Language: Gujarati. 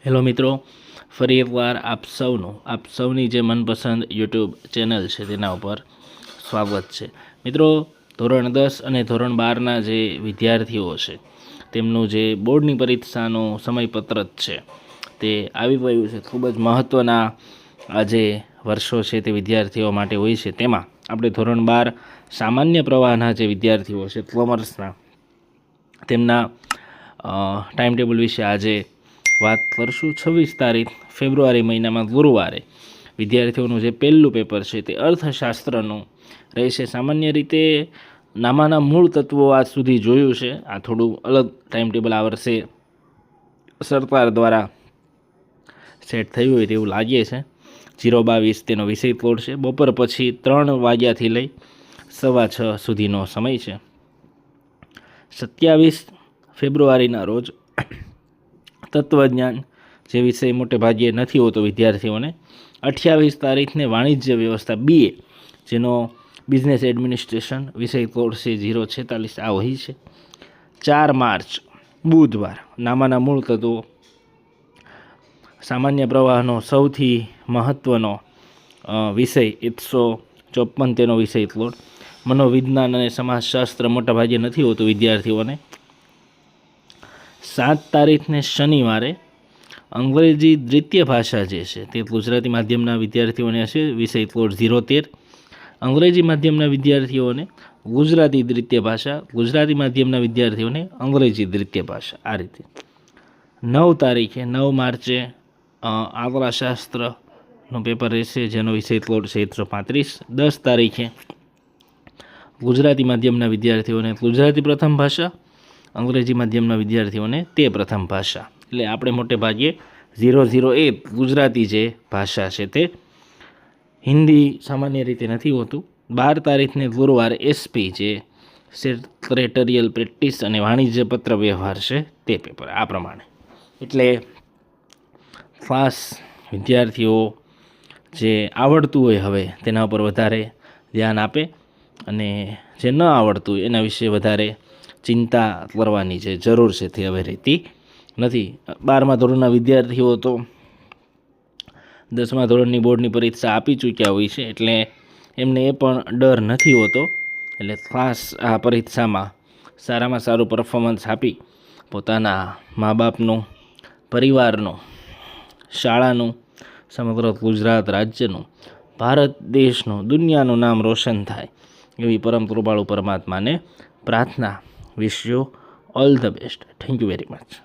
હેલો મિત્રો, ફરી એકવાર આપ સૌની જે મનપસંદ યુટ્યુબ ચેનલ છે તેના ઉપર સ્વાગત છે. મિત્રો, ધોરણ 10 અને ધોરણ 12ના જે વિદ્યાર્થીઓ છે તેમનું જે બોર્ડની પરીક્ષાનું સમયપત્રક છે તે આવી ગયું છે. ખૂબ જ મહત્ત્વના આ જે વર્ષો છે તે વિદ્યાર્થીઓ માટે હોય છે. તેમાં આપણે ધોરણ 12 સામાન્ય પ્રવાહના જે વિદ્યાર્થીઓ છે કોમર્સના તેમના ટાઈમ ટેબલ વિશે આજે વાત કરશું. 26 તારીખ ફેબ્રુઆરી મહિનામાં ગુરુવારે વિદ્યાર્થીઓનું જે પહેલું પેપર છે તે અર્થશાસ્ત્રનું રહેશે. સામાન્ય રીતે નામાના મૂળ તત્વો આજ સુધી જોયું છે. આ થોડું અલગ ટાઈમ ટેબલ આ વર્ષે સરકાર દ્વારા સેટ થયું હોય તેવું લાગે છે. 0-22 તેનો વિષય કોડ છે. બપોર પછી 3 વાગ્યાથી લઈ 6:15 સુધીનો સમય છે. 27 ફેબ્રુઆરીના રોજ તત્વજ્ઞાન જે વિષય મોટે ભાગે નથી હોતો વિદ્યાર્થીઓને. 28 તારીખને વાણિજ્ય વ્યવસ્થા BA જેનો બિઝનેસ એડમિનિસ્ટ્રેશન વિષય કોડ છે 046 આ હોય છે. 4 માર્ચ બુધવાર નામાના મૂળ તત્વો સામાન્ય પ્રવાહનો સૌથી મહત્ત્વનો વિષય 154 તેનો વિષય કોડ. મનોવિજ્ઞાન અને સમાજશાસ્ત્ર મોટા ભાગે નથી હોતું વિદ્યાર્થીઓને. 7 તારીખને શનિવારે અંગ્રેજી દ્વિતીય ભાષા જે છે તે ગુજરાતી માધ્યમના વિદ્યાર્થીઓને હશે. વિષય કોડ 013. અંગ્રેજી માધ્યમના વિદ્યાર્થીઓને ગુજરાતી દ્વિતીય ભાષા, ગુજરાતી માધ્યમના વિદ્યાર્થીઓને અંગ્રેજી દ્વિતીય ભાષા. આ રીતે 9 તારીખે 9 માર્ચે આંકડાશાસ્ત્રનું પેપર રહેશે જેનો વિષય કોડ છે 135. 10 તારીખે ગુજરાતી માધ્યમના વિદ્યાર્થીઓને ગુજરાતી પ્રથમ ભાષા, અંગ્રેજી માધ્યમના વિદ્યાર્થીઓને તે પ્રથમ ભાષા. એટલે આપણે મોટે ભાગે 001 ગુજરાતી જે ભાષા છે તે હિન્દી સામાન્ય રીતે નથી હોતું. 12 તારીખને ગુરુવાર SP જે સેક્રેટરિયલ પ્રેક્ટિસ અને વાણિજ્ય પત્ર વ્યવહાર છે તે પેપર આ પ્રમાણે. એટલે ખાસ વિદ્યાર્થીઓ જે આવડતું હોય હવે તેના ઉપર વધારે ધ્યાન આપે અને જે ન આવડતું હોય એના વિશે વધારે ચિંતા કરવાની જે જરૂર છે તે હવે રહેતી નથી. 12મા ધોરણના વિદ્યાર્થીઓ તો 10મા ધોરણની બોર્ડની પરીક્ષા આપી ચૂક્યા હોય છે એટલે એમને એ પણ ડર નથી હોતો. એટલે ખાસ આ પરીક્ષામાં સારામાં સારું પરફોર્મન્સ આપી પોતાના મા બાપનું, પરિવારનું, શાળાનું, સમગ્ર ગુજરાત રાજ્યનું, ભારત દેશનું, દુનિયાનું નામ રોશન થાય એવી પરમ કૃપાળુ પરમાત્માને પ્રાર્થના. Wish you all the best. Thank you very much.